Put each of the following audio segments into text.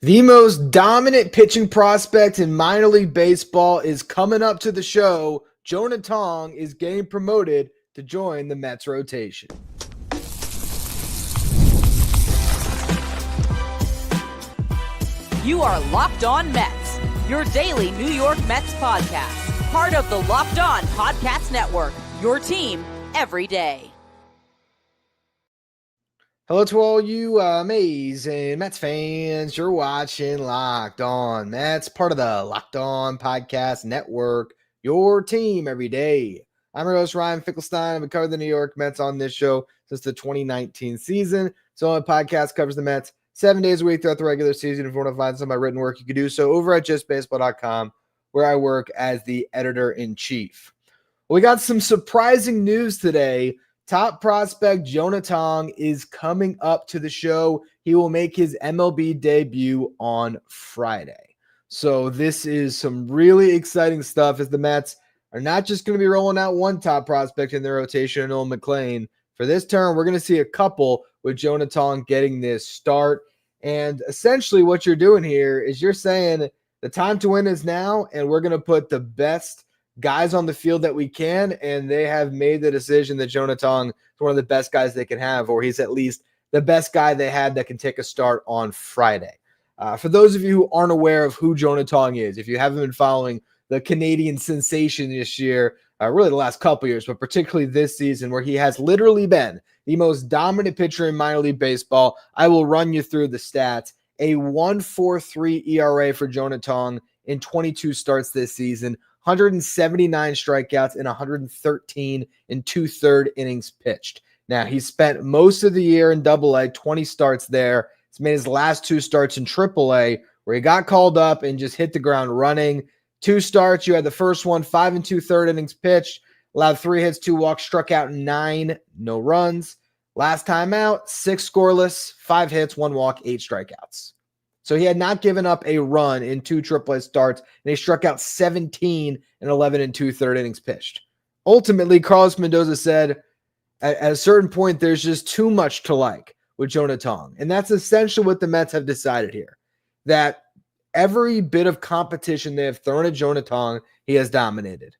The most dominant pitching prospect in minor league baseball is coming up to the show. Jonah Tong is getting promoted to join the Mets rotation. You are Locked On Mets, your daily New York Mets podcast. Part of the Locked On Podcast Network, your team every day. Hello to all you amazing Mets fans. You're watching Locked On Mets, part of the Locked On Podcast Network, your team every day. I'm your host, Ryan Finkelstein. I've been covering the New York Mets on this show since the 2019 season. So my podcast covers the Mets 7 days a week throughout the regular season. If you want to find some of my written work, you can do so over at justbaseball.com, where I work as the editor-in-chief. We got some surprising news today. Top prospect Jonah Tong is coming up to the show. He will make his MLB debut on Friday. So this is some really exciting stuff, as the Mets are not just going to be rolling out one top prospect in their rotation, Nolan McLean. For this term, we're going to see a couple with Jonah Tong getting this start. And essentially what you're doing here is you're saying the time to win is now, and we're going to put the best guys on the field that we can, and they have made the decision that Jonah Tong is one of the best guys they can have, or he's at least the best guy they had that can take a start on Friday. For those of you who aren't aware of who Jonah Tong is, if you haven't been following the Canadian sensation this year, really the last couple years, but particularly this season, where he has literally been the most dominant pitcher in minor league baseball, I will run you through the stats. A 1.43 ERA for Jonah Tong in 22 starts this season, 179 strikeouts and 113 and two-third innings pitched. Now, he spent most of the year in Double-A, 20 starts there. He's made his last two starts in Triple-A, where he got called up and just hit the ground running. 2 starts, you had the first one, 5 and two-third innings pitched, allowed 3 hits, 2 walks, struck out 9, no runs. Last time out, 6 scoreless, 5 hits, 1 walk, 8 strikeouts. So he had not given up a run in 2 AAA starts, and he struck out 17 and 11 and two-third innings pitched. Ultimately, Carlos Mendoza said at a certain point, there's just too much to like with Jonah Tong. And that's essentially what the Mets have decided here, that every bit of competition they have thrown at Jonah Tong, he has dominated.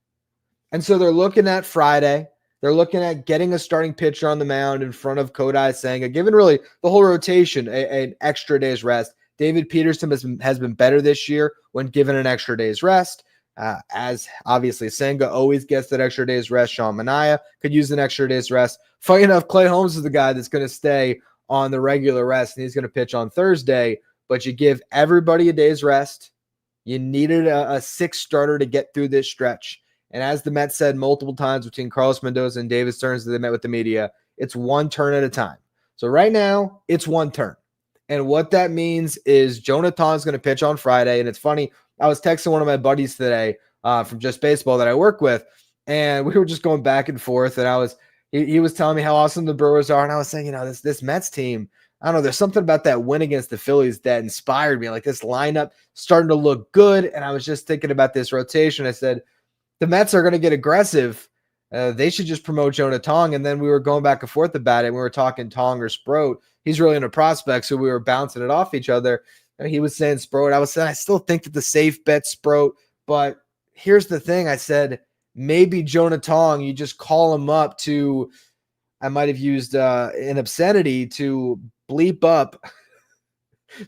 And so they're looking at Friday. They're looking at getting a starting pitcher on the mound in front of Kodai Senga, giving really the whole rotation an extra day's rest. David Peterson has been better this year when given an extra day's rest. As obviously Senga always gets that extra day's rest. Sean Manaea could use an extra day's rest. Funny enough, Clay Holmes is the guy that's going to stay on the regular rest, and he's going to pitch on Thursday. But you give everybody a day's rest. You needed a 6th starter to get through this stretch. And as the Mets said multiple times between Carlos Mendoza and David Stearns that they met with the media, it's one turn at a time. So right now, it's one turn. And what that means is Jonah Tong is going to pitch on Friday. And it's funny, I was texting one of my buddies today from Just Baseball that I work with, and we were just going back and forth. And he was telling me how awesome the Brewers are. And I was saying, this Mets team, I don't know, there's something about that win against the Phillies that inspired me. Like, this lineup starting to look good. And I was just thinking about this rotation. I said, the Mets are going to get aggressive. They should just promote Jonah Tong. And then we were going back and forth about it. We were talking Tong or Sproat. He's really into prospects, so we were bouncing it off each other. And he was saying Sproat. I was saying I still think that the safe bet Sproat. But here's the thing. I said maybe Jonah Tong, you just call him up to, I might have used an obscenity, to bleep up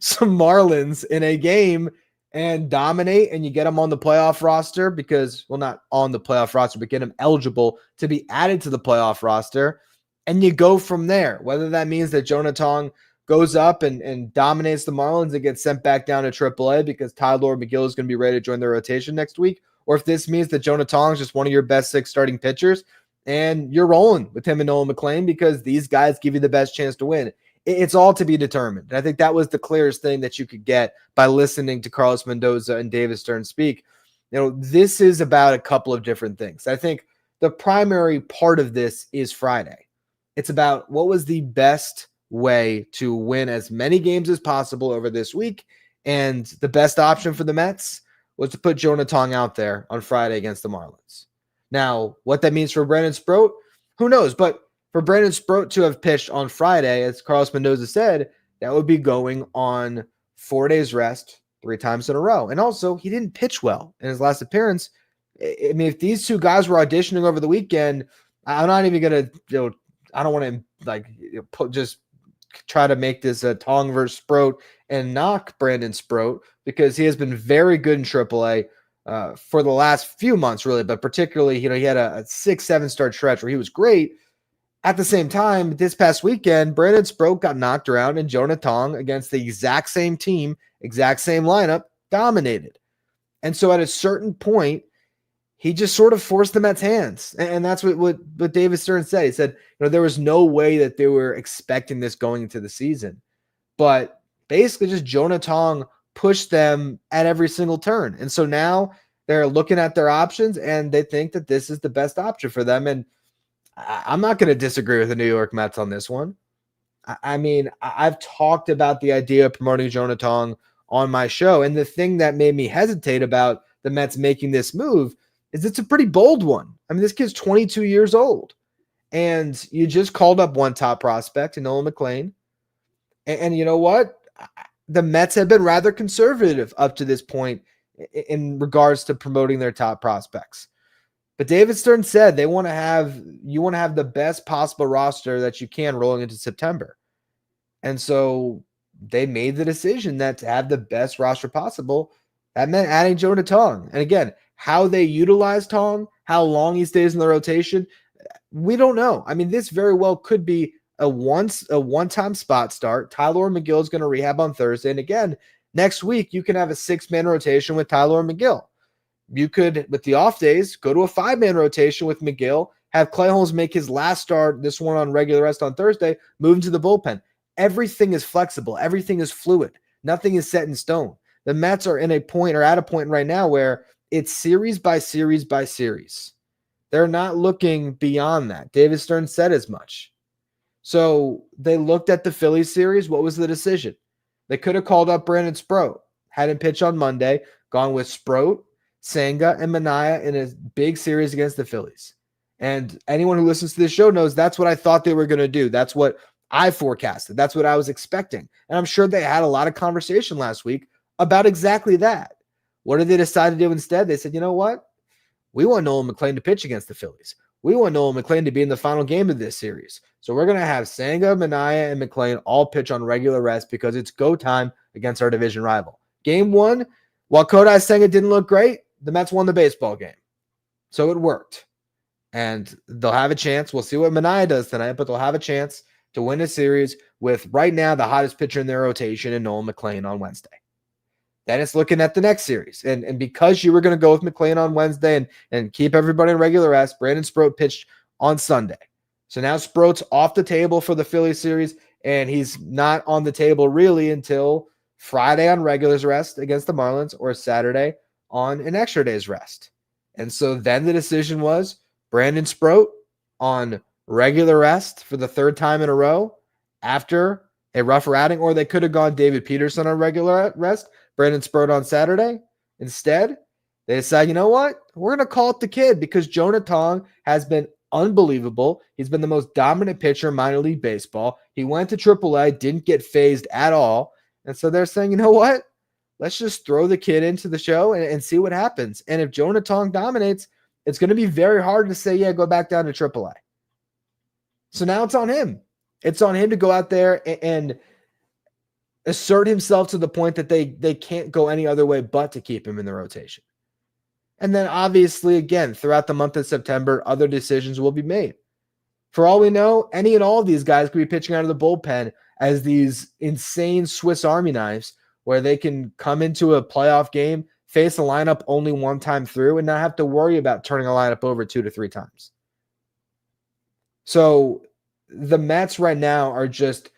some Marlins in a game and dominate, and you get him on the playoff roster because, well, not on the playoff roster, but get him eligible to be added to the playoff roster. And you go from there, whether that means that Jonah Tong goes up and dominates the Marlins and gets sent back down to AAA because Tyler McGill is going to be ready to join the rotation next week, or if this means that Jonah Tong is just one of your best 6 starting pitchers and you're rolling with him and Nolan McLean because these guys give you the best chance to win. It's all to be determined. And I think that was the clearest thing that you could get by listening to Carlos Mendoza and David Stearns speak. This is about a couple of different things. I think the primary part of this is Friday. It's about what was the best way to win as many games as possible over this week. And the best option for the Mets was to put Jonah Tong out there on Friday against the Marlins. Now, what that means for Brandon Sproat, who knows? But for Brandon Sproat to have pitched on Friday, as Carlos Mendoza said, that would be going on 4 days rest 3 times in a row. And also, he didn't pitch well in his last appearance. I mean, if these two guys were auditioning over the weekend, I'm not even going to, I don't want to just try to make this a Tong versus Sproat and knock Brandon Sproat, because he has been very good in AAA for the last few months, really. But particularly, he had a 6-7 start stretch where he was great. At the same time, this past weekend, Brandon Sproat got knocked around, and Jonah Tong, against the exact same team, exact same lineup, dominated. And so at a certain point, he just sort of forced the Mets' hands. And that's what David Stern said. He said, there was no way that they were expecting this going into the season. But basically just Jonah Tong pushed them at every single turn. And so now they're looking at their options, and they think that this is the best option for them. And I'm not going to disagree with the New York Mets on this one. I mean, I've talked about the idea of promoting Jonah Tong on my show. And the thing that made me hesitate about the Mets making this move is it's a pretty bold one. I mean, this kid's 22 years old, and you just called up one top prospect in Nolan McLean. And you know what? The Mets have been rather conservative up to this point in regards to promoting their top prospects. But David Stern said you want to have the best possible roster that you can rolling into September. And so they made the decision that to have the best roster possible, that meant adding Jonah Tong. And again, how they utilize Tong, how long he stays in the rotation, we don't know. I mean, this very well could be a one-time spot start. Tyler McGill is going to rehab on Thursday. And again, next week, you can have a 6-man rotation with Tyler McGill. You could, with the off days, go to a 5-man rotation with McGill, have Clay Holmes make his last start, this one on regular rest on Thursday, move into the bullpen. Everything is flexible. Everything is fluid. Nothing is set in stone. The Mets are at a point right now where it's series by series by series. They're not looking beyond that. David Stern said as much. So they looked at the Phillies series. What was the decision? They could have called up Brandon Sproat, had him pitch on Monday, gone with Sproat, Senga, and Manaea in a big series against the Phillies. And anyone who listens to this show knows that's what I thought they were going to do. That's what I forecasted. That's what I was expecting. And I'm sure they had a lot of conversation last week about exactly that. What did they decide to do instead? They said, you know what? We want Nolan McLean to pitch against the Phillies. We want Nolan McLean to be in the final game of this series. So we're going to have Senga, Manaea, and McLean all pitch on regular rest because it's go time against our division rival. Game 1, while Kodai Senga didn't look great, the Mets won the baseball game. So it worked. And they'll have a chance. We'll see what Manaea does tonight, but they'll have a chance to win a series with right now the hottest pitcher in their rotation in Nolan McLean on Wednesday. Then it's looking at the next series. And because you were going to go with McLean on Wednesday and keep everybody in regular rest, Brandon Sproat pitched on Sunday. So now Sproat's off the table for the Phillies series, and he's not on the table really until Friday on regulars rest against the Marlins or Saturday on an extra day's rest. And so then the decision was Brandon Sproat on regular rest for the 3rd time in a row after a rougher outing, or they could have gone David Peterson on regular rest, Brandon Sproat on Saturday. Instead, they decide, you know what? We're going to call up the kid because Jonah Tong has been unbelievable. He's been the most dominant pitcher in minor league baseball. He went to AAA, didn't get phased at all. And so they're saying, you know what? Let's just throw the kid into the show and see what happens. And if Jonah Tong dominates, it's going to be very hard to say, yeah, go back down to AAA. So now it's on him. It's on him to go out there and assert himself to the point that they can't go any other way but to keep him in the rotation. And then obviously, again, throughout the month of September, other decisions will be made. For all we know, any and all of these guys could be pitching out of the bullpen as these insane Swiss Army knives where they can come into a playoff game, face a lineup only one time through, and not have to worry about turning a lineup over 2 to 3 times. So the Mets right now are just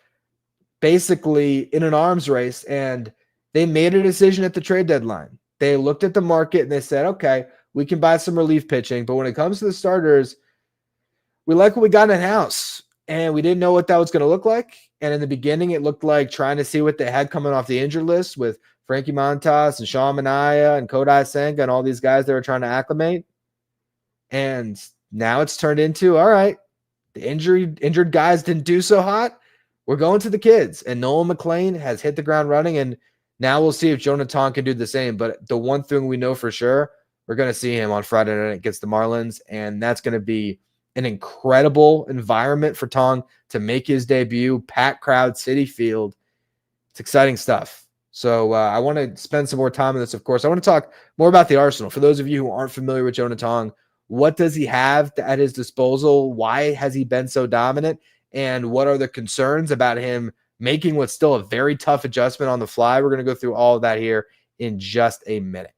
basically in an arms race, and they made a decision at the trade deadline. They looked at the market and they said, okay, we can buy some relief pitching, but when it comes to the starters, we like what we got in-house, and we didn't know what that was going to look like. And in the beginning, it looked like trying to see what they had coming off the injured list with Frankie Montas and Sean Manaea and Kodai Senga and all these guys they were trying to acclimate. And now it's turned into, all right, the injured guys didn't do so hot. We're going to the kids. And Nolan McLean has hit the ground running, and Now we'll see if Jonah Tong can do the same. But the one thing we know for sure, we're going to see him on Friday night against the Marlins, and that's going to be an incredible environment for Tong to make his debut. Packed crowd, Citi Field. It's exciting stuff. So I want to spend some more time on this, of course. I want to talk more about the arsenal. For those of you who aren't familiar with Jonah Tong, what does he have at his disposal? Why has he been so dominant? And what are the concerns about him making what's still a very tough adjustment on the fly? We're going to go through all of that here in just a minute.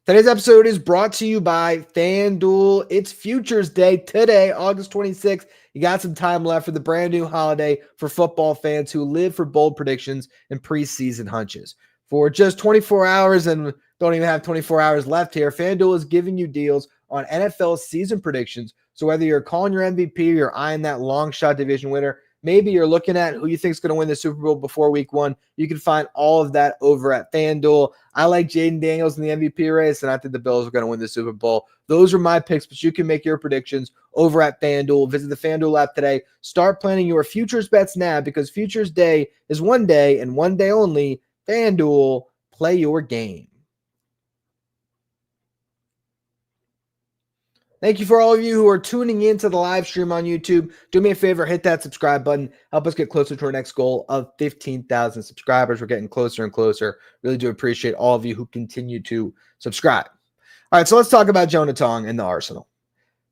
Today's episode is brought to you by FanDuel. It's Futures Day today, August 26th. You got some time left for the brand new holiday for football fans who live for bold predictions and preseason hunches. For just 24 hours, and don't even have 24 hours left here, FanDuel is giving you deals on NFL season predictions. So whether you're calling your MVP or you're eyeing that long shot division winner, maybe you're looking at who you think is going to win the Super Bowl before week one, you can find all of that over at FanDuel. I like Jaden Daniels in the MVP race, and I think the Bills are going to win the Super Bowl. Those are my picks, but you can make your predictions over at FanDuel. Visit the FanDuel app today. Start planning your futures bets now, because Futures Day is one day and one day only. FanDuel, play your game. Thank you for all of you who are tuning into the live stream on YouTube. Do me a favor, hit that subscribe button. Help us get closer to our next goal of 15,000 subscribers. We're getting closer and closer. Really do appreciate all of you who continue to subscribe. All right, so let's talk about Jonah Tong and the arsenal.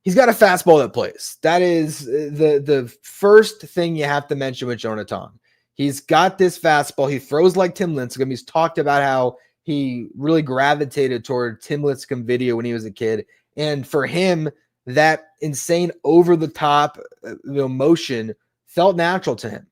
He's got a fastball that plays. That is the first thing you have to mention with Jonah Tong. He's got this fastball. He throws like Tim Lincecum. He's talked about how he really gravitated toward Tim Lincecum video when he was a kid. And for him, that insane over-the-top motion felt natural to him.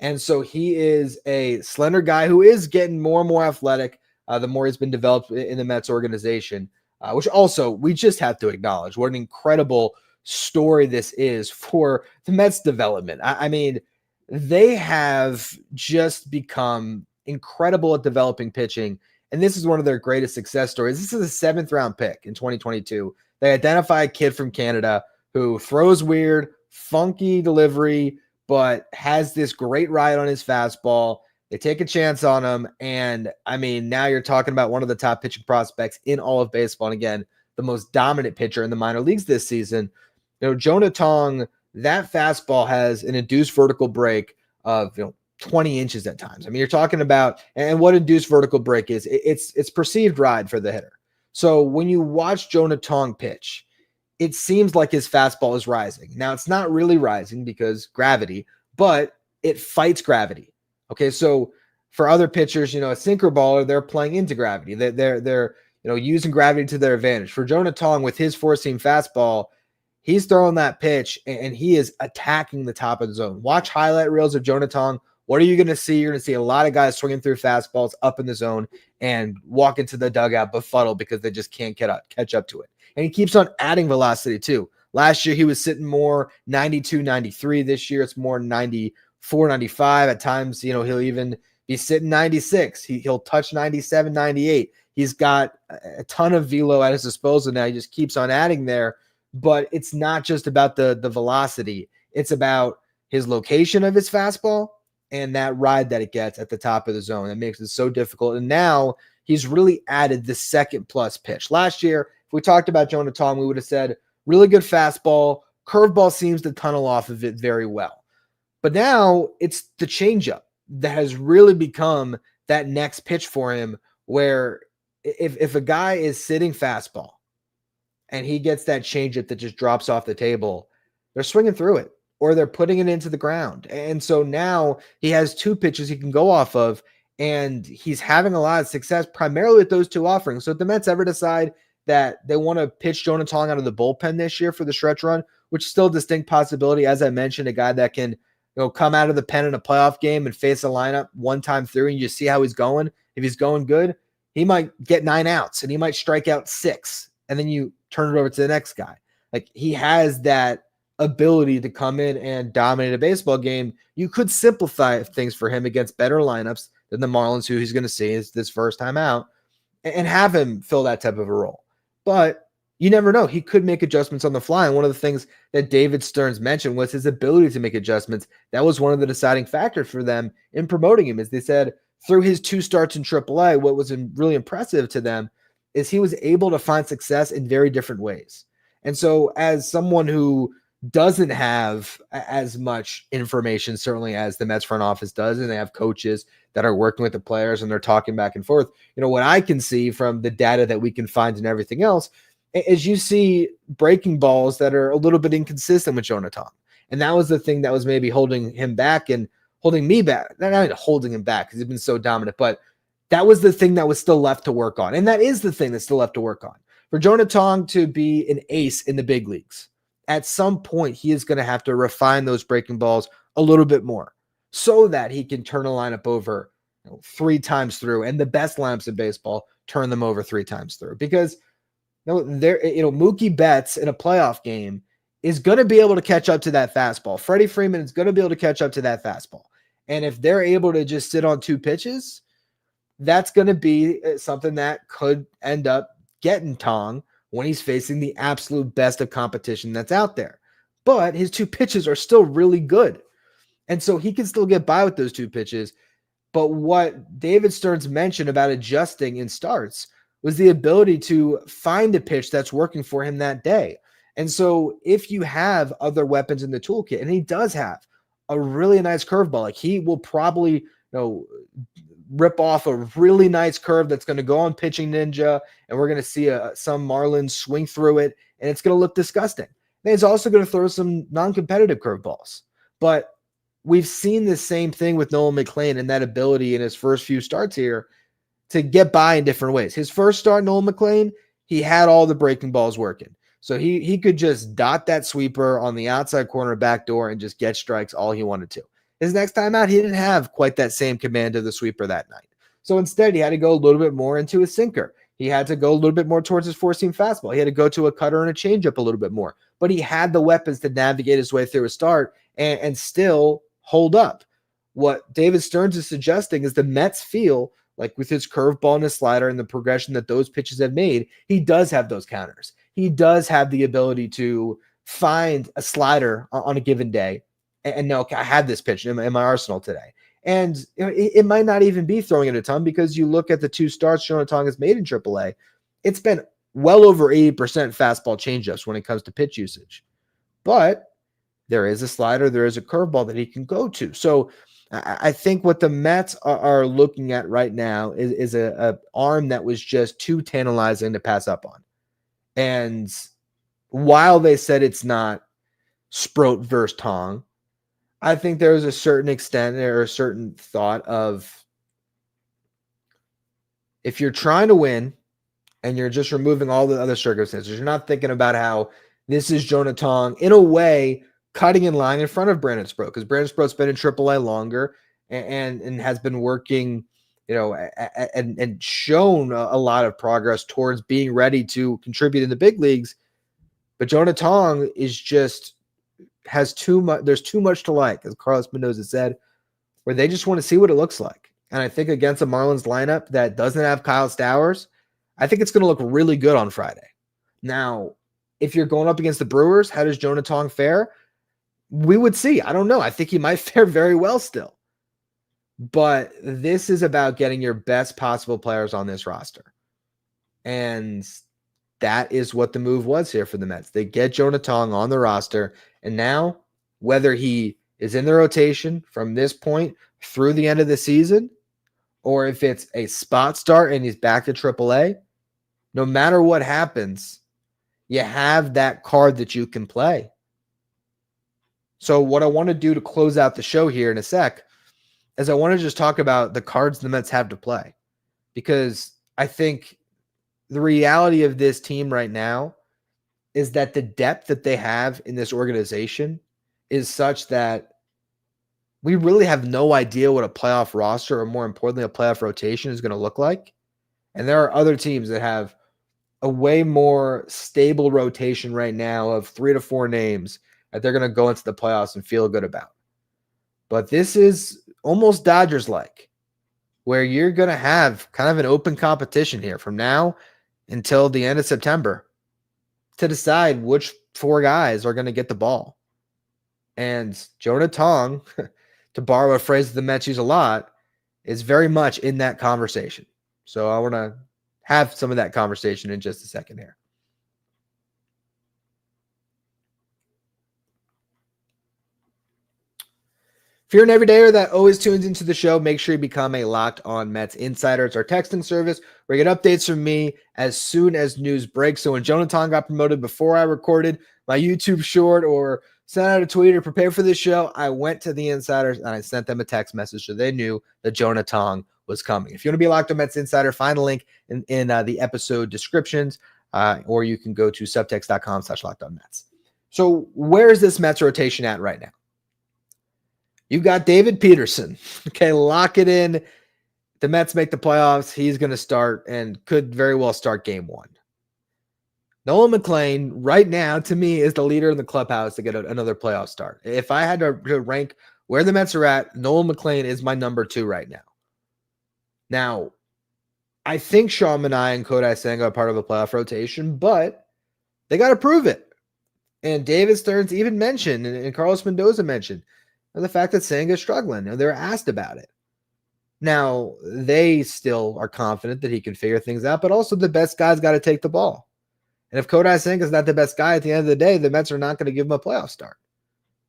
And so he is a slender guy who is getting more and more athletic the more he's been developed in the Mets organization, which also we just have to acknowledge what an incredible story this is for the Mets development. I mean, they have just become incredible at developing pitching. And this is one of their greatest success stories. This is a 7th-round pick in 2022. They identify a kid from Canada who throws weird, funky delivery, but has this great ride on his fastball. They take a chance on him. And, I mean, now you're talking about one of the top pitching prospects in all of baseball. And, again, the most dominant pitcher in the minor leagues this season. Jonah Tong, that fastball has an induced vertical break of, 20 inches at times. I mean, you're talking about, and what induced vertical break is, it's perceived ride for the hitter. So when you watch Jonah Tong pitch, it seems like his fastball is rising. Now, it's not really rising because gravity, but it fights gravity. Okay, so for other pitchers, a sinker baller, they're playing into gravity. They're using gravity to their advantage. For Jonah Tong, with his four-seam fastball, he's throwing that pitch, and he is attacking the top of the zone. Watch highlight reels of Jonah Tong. What are you going to see? You're going to see a lot of guys swinging through fastballs up in the zone and walk into the dugout befuddled because they just can't catch up to it. And he keeps on adding velocity too. Last year, he was sitting more 92, 93. This year, it's more 94, 95. At times, he'll even be sitting 96. He'll touch 97, 98. He's got a ton of velo at his disposal now. He just keeps on adding there. But it's not just about the velocity. It's about his location of his fastball and that ride that it gets at the top of the zone. That makes it so difficult. And now he's really added the second plus pitch. Last year, if we talked about Jonah Tong, we would have said really good fastball. Curveball seems to tunnel off of it very well. But now it's the changeup that has really become that next pitch for him, where if a guy is sitting fastball and he gets that changeup that just drops off the table, they're swinging through it, or they're putting it into the ground. And so now he has two pitches he can go off of, and he's having a lot of success primarily with those two offerings. So if the Mets ever decide that they want to pitch Jonah Tong out of the bullpen this year for the stretch run, which is still a distinct possibility, as I mentioned, a guy that can come out of the pen in a playoff game and face a lineup one time through, and you see how he's going. If he's going good, he might get 9 outs, and he might strike out 6, and then you turn it over to the next guy. Like, he has that ability to come in and dominate a baseball game. You could simplify things for him against better lineups than the Marlins, who he's going to see is this first time out, and have him fill that type of a role. But You never know. He could make adjustments on the fly. And one of the things that David Stearns mentioned was his ability to make adjustments. That was one of the deciding factors for them in promoting him. As they said, through his 2 starts in AAA, what was really impressive to them is he was able to find success in very different ways. And so as someone who doesn't have as much information, certainly as the Mets front office does, and they have coaches that are working with the players and they're talking back and forth, what I can see from the data that we can find and everything else is you see breaking balls that are a little bit inconsistent with Jonah Tong. And that was the thing that was maybe holding him back and holding me back. Not holding him back because he's been so dominant, but that was the thing that was still left to work on. And that is the thing that's still left to work on. For Jonah Tong to be an ace in the big leagues, at some point he is going to have to refine those breaking balls a little bit more so that he can turn a lineup over 3 times through, and the best lineups in baseball turn them over 3 times through. Because Mookie Betts in a playoff game is going to be able to catch up to that fastball. Freddie Freeman is going to be able to catch up to that fastball. And if they're able to just sit on 2 pitches, that's going to be something that could end up getting Tong when he's facing the absolute best of competition that's out there. But his 2 pitches are still really good. And so he can still get by with those 2 pitches. But what David Stearns mentioned about adjusting in starts was the ability to find a pitch that's working for him that day. And so if you have other weapons in the toolkit, and he does have a really nice curveball, like he will probably rip off a really nice curve that's going to go on Pitching Ninja, and we're going to see some Marlins swing through it, and it's going to look disgusting. And he's also going to throw some non-competitive curveballs. But we've seen the same thing with Nolan McLean and that ability in his first few starts here to get by in different ways. His first start, Nolan McLean, he had all the breaking balls working. So he could just dot that sweeper on the outside corner back door and just get strikes all he wanted to. His next time out, he didn't have quite that same command of the sweeper that night. So instead, he had to go a little bit more into his sinker. He had to go a little bit more towards his 4-seam fastball. He had to go to a cutter and a changeup a little bit more. But he had the weapons to navigate his way through a start and still hold up. What David Stearns is suggesting is the Mets feel like with his curveball and his slider and the progression that those pitches have made, he does have those counters. He does have the ability to find a slider on a given day and know, okay, I have this pitch in my arsenal today. And it might not even be throwing it a ton, because you look at the 2 starts Jonah Tong has made in AAA, it's been well over 80% fastball changeups when it comes to pitch usage. But there is a slider, there is a curveball that he can go to. So I think what the Mets are looking at right now is a arm that was just too tantalizing to pass up on. And while they said it's not Sproat versus Tong, I think there's a certain extent or a certain thought of, if you're trying to win and you're just removing all the other circumstances, you're not thinking about how this is Jonah Tong in a way cutting in line in front of Brandon Sproat, because Brandon Sproat's been in AAA longer and has been working, and shown a lot of progress towards being ready to contribute in the big leagues. But Jonah Tong is just has too much. There's too much to like, as Carlos Mendoza said, where they just want to see what it looks like. And I think against a Marlins lineup that doesn't have Kyle Stowers, I think it's going to look really good on Friday. Now, if you're going up against the Brewers, how does Jonah Tong fare? We would see. I don't know. I think he might fare very well still. But this is about getting your best possible players on this roster. And that is what the move was here for the Mets. They get Jonah Tong on the roster. And now, whether he is in the rotation from this point through the end of the season, or if it's a spot start and he's back to AAA, no matter what happens, you have that card that you can play. So what I want to do to close out the show here in a sec is I want to just talk about the cards the Mets have to play, because I think the reality of this team right now is that the depth that they have in this organization is such that we really have no idea what a playoff roster, or more importantly, a playoff rotation is going to look like. And there are other teams that have a way more stable rotation right now of 3 to 4 names that they're going to go into the playoffs and feel good about. But this is almost Dodgers-like, where you're going to have kind of an open competition here from now until the end of September. to decide which 4 guys are going to get the ball. And Jonah Tong, to borrow a phrase that the Mets use a lot, is very much in that conversation. So I want to have some of that conversation in just a second here. If you're an everydayer that always tunes into the show, make sure you become a Locked On Mets insider. It's our texting service where you get updates from me as soon as news breaks. So when Jonah Tong got promoted, before I recorded my YouTube short or sent out a tweet or prepared for this show, I went to the insiders and I sent them a text message so they knew that Jonah Tong was coming. If you want to be a Locked On Mets insider, find a link in the episode descriptions, or you can go to subtext.com/LockedOnMets. So where's this Mets rotation at right now? You've got David Peterson. Okay, lock it in. The Mets make the playoffs. He's going to start and could very well start game 1. Nolan McLean, right now, to me, is the leader in the clubhouse to get another playoff start. If I had to rank where the Mets are at, Nolan McLean is my number 2 right now. Now, I think Sean Manaea and Kodai Senga are part of a playoff rotation, but they got to prove it. And David Stearns even mentioned, and Carlos Mendoza mentioned, the fact that Senga is struggling. They're asked about it. Now, they still are confident that he can figure things out, but also the best guy's got to take the ball. And if Kodai Senga is not the best guy at the end of the day, the Mets are not going to give him a playoff start.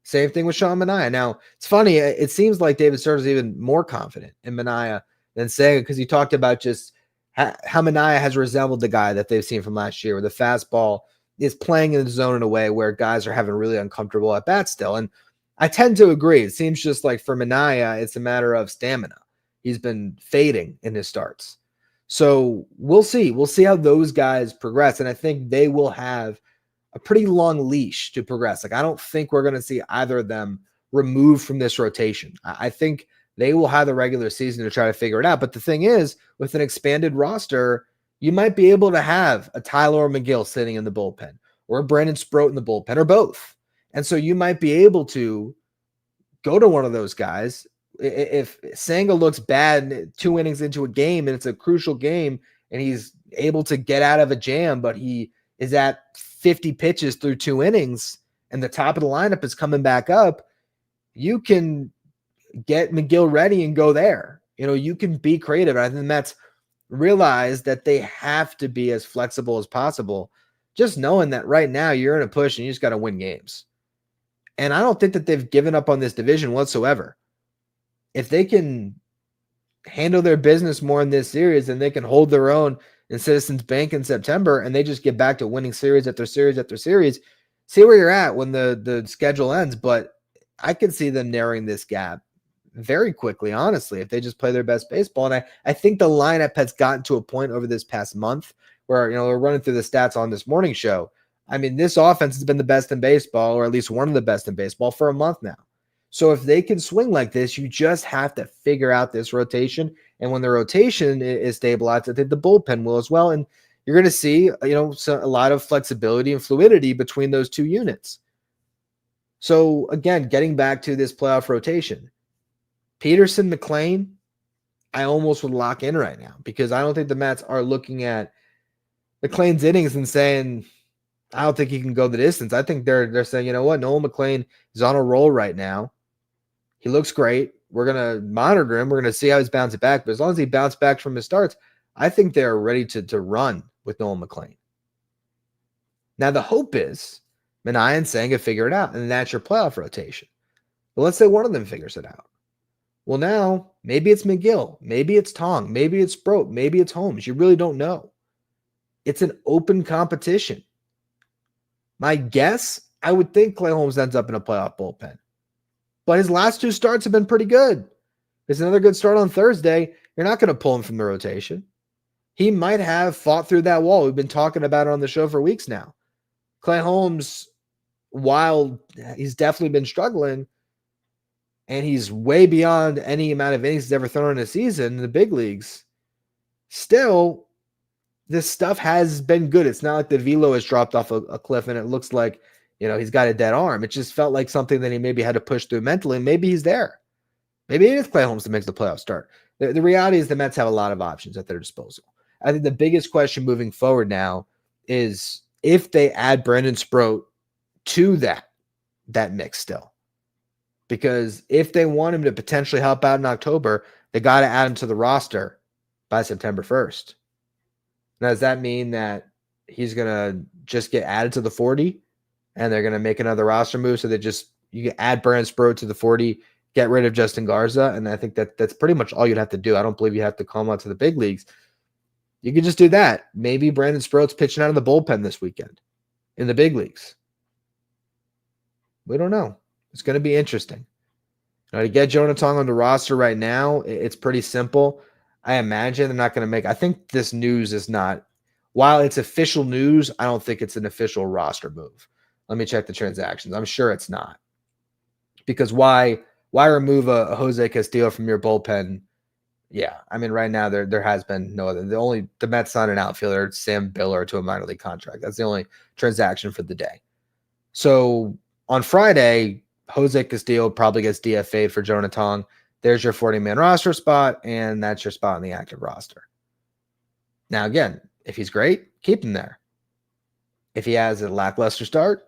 Same thing with Sean Manaea. Now, it's funny. It seems like David Stearns is even more confident in Manaea than Senga because he talked about just how Manaea has resembled the guy that they've seen from last year, where the fastball is playing in the zone in a way where guys are having really uncomfortable at bat still. And I tend to agree. It seems just like for Manaea, it's a matter of stamina. He's been fading in his starts. So we'll see. We'll see how those guys progress. And I think they will have a pretty long leash to progress. Like, I don't think we're going to see either of them removed from this rotation. I think they will have the regular season to try to figure it out. But the thing is, with an expanded roster, you might be able to have a Tyler McGill sitting in the bullpen or a Brandon Sproat in the bullpen or both. And so you might be able to go to one of those guys. If Senga looks bad 2 innings into a game and it's a crucial game and he's able to get out of a jam, but he is at 50 pitches through 2 innings and the top of the lineup is coming back up, you can get McGill ready and go there. You can be creative. I think the Mets realize that they have to be as flexible as possible, just knowing that right now you're in a push and you just got to win games. And I don't think that they've given up on this division whatsoever. If they can handle their business more in this series, then they can hold their own in Citizens Bank in September, and they just get back to winning series after series after series. See where you're at when the schedule ends. But I can see them narrowing this gap very quickly, honestly, if they just play their best baseball. And I think the lineup has gotten to a point over this past month where, we're running through the stats on this morning show. I mean, this offense has been the best in baseball, or at least one of the best in baseball, for a month now. So if they can swing like this, you just have to figure out this rotation. And when the rotation is stabilized, I think the bullpen will as well. And you're going to see, a lot of flexibility and fluidity between those 2 units. So again, getting back to this playoff rotation, Peterson, McLean, I almost would lock in right now because I don't think the Mets are looking at McLean's innings and saying, I don't think he can go the distance. I think they're saying, you know what, Nolan McLean is on a roll right now. He looks great. We're going to monitor him. We're going to see how he's bouncing back. But as long as he bounces back from his starts, I think they're ready to run with Nolan McLean. Now, the hope is Manaea and Senga figure it out, and that's your playoff rotation. But let's say one of them figures it out. Well, now, maybe it's McGill. Maybe it's Tong. Maybe it's Sproat. Maybe it's Holmes. You really don't know. It's an open competition. My guess, I would think Clay Holmes ends up in a playoff bullpen. But his last 2 starts have been pretty good. There's another good start on Thursday. You're not going to pull him from the rotation. He might have fought through that wall. We've been talking about it on the show for weeks now. Clay Holmes, while he's definitely been struggling, and he's way beyond any amount of innings he's ever thrown in a season in the big leagues, still, this stuff has been good. It's not like the velo has dropped off a cliff and it looks like, he's got a dead arm. It just felt like something that he maybe had to push through mentally. Maybe he's there. Maybe it is Clay Holmes that makes the playoff start. The reality is the Mets have a lot of options at their disposal. I think the biggest question moving forward now is if they add Brandon Sproat to that mix still. Because if they want him to potentially help out in October, they got to add him to the roster by September 1st. Now, does that mean that he's going to just get added to the 40 and they're going to make another roster move? So you can add Brandon Sproat to the 40, get rid of Justin Garza. And I think that's pretty much all you'd have to do. I don't believe you have to call him out to the big leagues. You could just do that. Maybe Brandon Sproat's pitching out of the bullpen this weekend in the big leagues. We don't know. It's going to be interesting. Now, to get Jonah Tong on the roster right now, it's pretty simple. I imagine they're not going to make – I think this news is not – while it's official news, I don't think it's an official roster move. Let me check the transactions. I'm sure it's not. Because why remove a Jose Castillo from your bullpen? Yeah, I mean, right now there has been no other. The Mets signed an outfielder, Sam Biller, to a minor league contract. That's the only transaction for the day. So on Friday, Jose Castillo probably gets DFA'd for Jonah Tong. There's your 40-man roster spot, and that's your spot on the active roster. Now, again, if he's great, keep him there. If he has a lackluster start,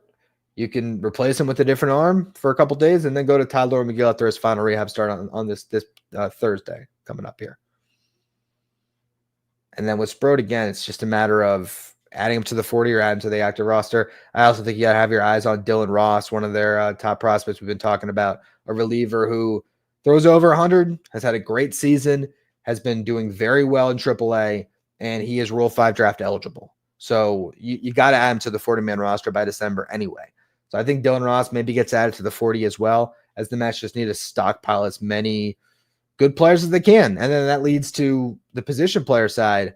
you can replace him with a different arm for a couple days and then go to Tyler McGill after his final rehab start on this Thursday coming up here. And then with Sproat, again, it's just a matter of adding him to the 40 or adding him to the active roster. I also think you got to have your eyes on Dylan Ross, one of their top prospects we've been talking about, a reliever who throws over 100, has had a great season, has been doing very well in AAA, and he is Rule 5 draft eligible. So you got to add him to the 40-man roster by December anyway. So I think Dylan Ross maybe gets added to the 40 as well, as the Mets just need to stockpile as many good players as they can. And then that leads to the position player side.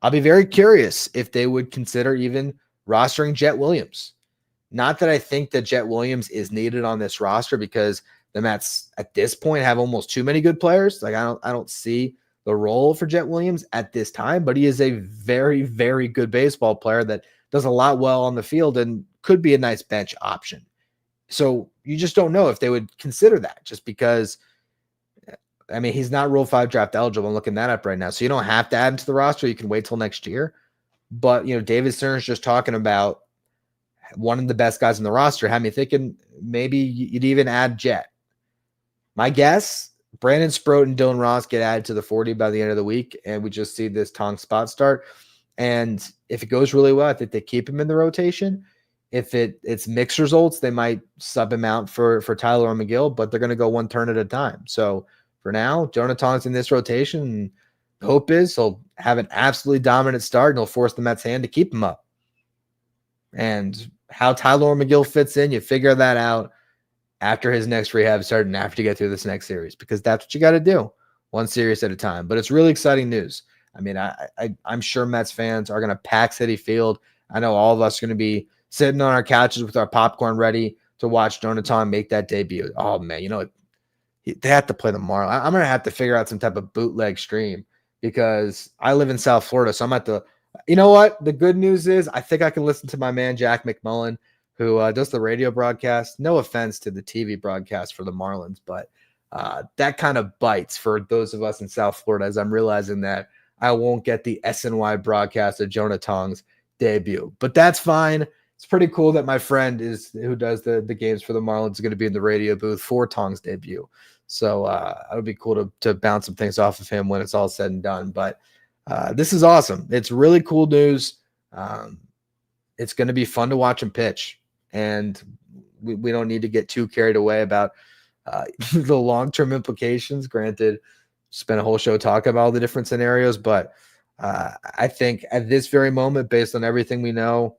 I'll be very curious if they would consider even rostering Jet Williams. Not that I think that Jet Williams is needed on this roster, because the Mets at this point have almost too many good players. Like I don't see the role for Jet Williams at this time, but he is a very, very good baseball player that does a lot well on the field and could be a nice bench option. So you just don't know if they would consider that, just because, I mean, he's not Rule 5 draft eligible. I'm looking that up right now. So you don't have to add him to the roster. You can wait till next year. But, David Stern's just talking about one of the best guys in the roster. Had me thinking maybe you'd even add Jet. My guess, Brandon Sproat and Dylan Ross get added to the 40 by the end of the week, and we just see this Tong spot start. And if it goes really well, I think they keep him in the rotation. If it's mixed results, they might sub him out for Tyler or McGill, but they're going to go one turn at a time. So for now, Jonah Tong's in this rotation, and the hope is he'll have an absolutely dominant start, and he'll force the Mets' hand to keep him up. And how Tyler or McGill fits in, you figure that out after his next rehab started and after you get through this next series, because that's what you got to do, one series at a time. But it's really exciting news. I mean, I'm sure Mets fans are going to pack Citi Field. I know all of us are going to be sitting on our couches with our popcorn ready to watch Jonah Tong make that debut. Oh, man, they have to play them tomorrow. I'm going to have to figure out some type of bootleg stream, because I live in South Florida, so I'm at the – you know what? The good news is I think I can listen to my man Jack McMullen, who does the radio broadcast. No offense to the TV broadcast for the Marlins, but that kind of bites for those of us in South Florida, as I'm realizing that I won't get the SNY broadcast of Jonah Tong's debut. But that's fine. It's pretty cool that my friend who does the games for the Marlins is going to be in the radio booth for Tong's debut. So it would be cool to bounce some things off of him when it's all said and done. But this is awesome. It's really cool news. It's going to be fun to watch him pitch. And we don't need to get too carried away about the long-term implications. Granted, spent a whole show talking about all the different scenarios, but I think at this very moment, based on everything we know,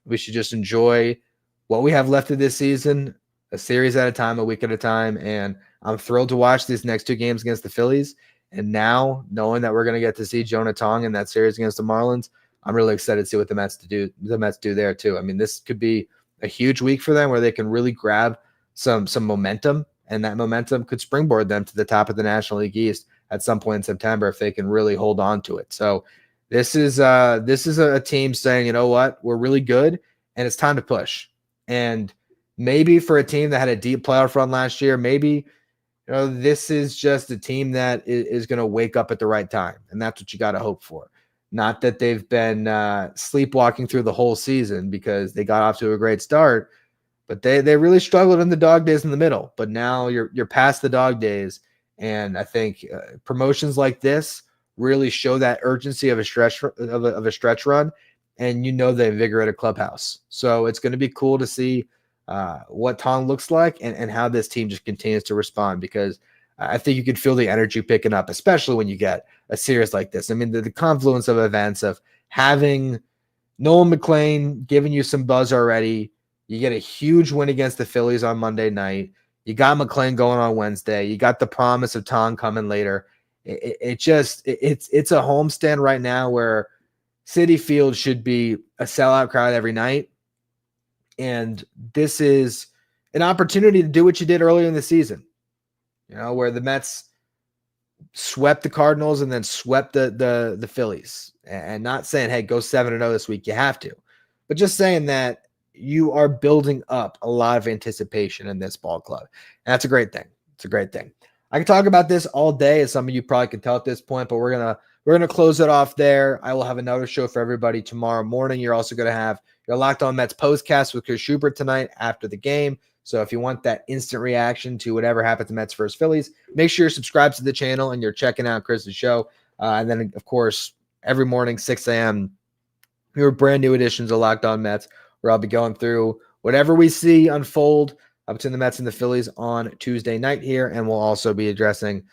we should just enjoy what we have left of this season, a series at a time, a week at a time. And I'm thrilled to watch these next two games against the Phillies. And now, knowing that we're going to get to see Jonah Tong in that series against the Marlins, I'm really excited to see what the Mets do there too. I mean, this could be a huge week for them where they can really grab some momentum, and that momentum could springboard them to the top of the National League East at some point in September if they can really hold on to it. So this is a team saying, you know what, we're really good and it's time to push. And maybe for a team that had a deep playoff run last year, maybe this is just a team that is going to wake up at the right time, and that's what you got to hope for. Not that they've been sleepwalking through the whole season, because they got off to a great start, but they really struggled in the dog days in the middle. But now you're past the dog days, and I think promotions like this really show that urgency of a stretch run, and they invigorate a clubhouse. So it's going to be cool to see what Tong looks like, and how this team just continues to respond, because I think you can feel the energy picking up, especially when you get a series like this. I mean, the confluence of events of having Nolan McLean giving you some buzz already. You get a huge win against the Phillies on Monday night. You got McLean going on Wednesday. You got the promise of Tong coming later. It's a homestand right now where Citi Field should be a sellout crowd every night. And this is an opportunity to do what you did earlier in the season, where the Mets swept the Cardinals and then swept the Phillies. And not saying, hey, go 7-0 this week. You have to. But just saying that you are building up a lot of anticipation in this ball club. And that's a great thing. It's a great thing. I can talk about this all day, as some of you probably can tell at this point, but we're gonna close it off there. I will have another show for everybody tomorrow morning. You're also going to have your Locked On Mets postcast with Chris Schubert tonight after the game. So if you want that instant reaction to whatever happens to Mets versus Phillies, make sure you're subscribed to the channel and you're checking out Chris's show. And then, of course, every morning, 6 a.m., your brand new editions of Locked On Mets, where I'll be going through whatever we see unfold between the Mets and the Phillies on Tuesday night here. And we'll also be addressing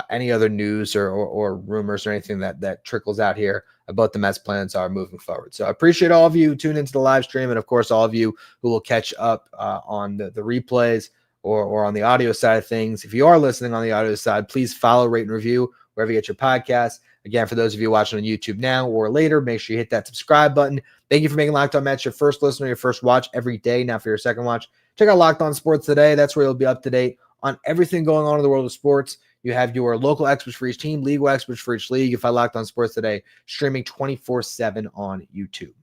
any other news or rumors or anything that trickles out here about the Mets plans are moving forward. So I appreciate all of you who tune into the live stream, and of course, all of you who will catch up on the replays or on the audio side of things. If you are listening on the audio side, please follow, rate, and review wherever you get your podcasts. Again, for those of you watching on YouTube now or later, make sure you hit that subscribe button. Thank you for making Locked On Mets your first listen or your first watch every day. Now for your second watch, check out Locked On Sports Today. That's where you'll be up to date on everything going on in the world of sports. You have your local experts for each team, legal experts for each league. You find Locked On Sports Today streaming 24/7 on YouTube.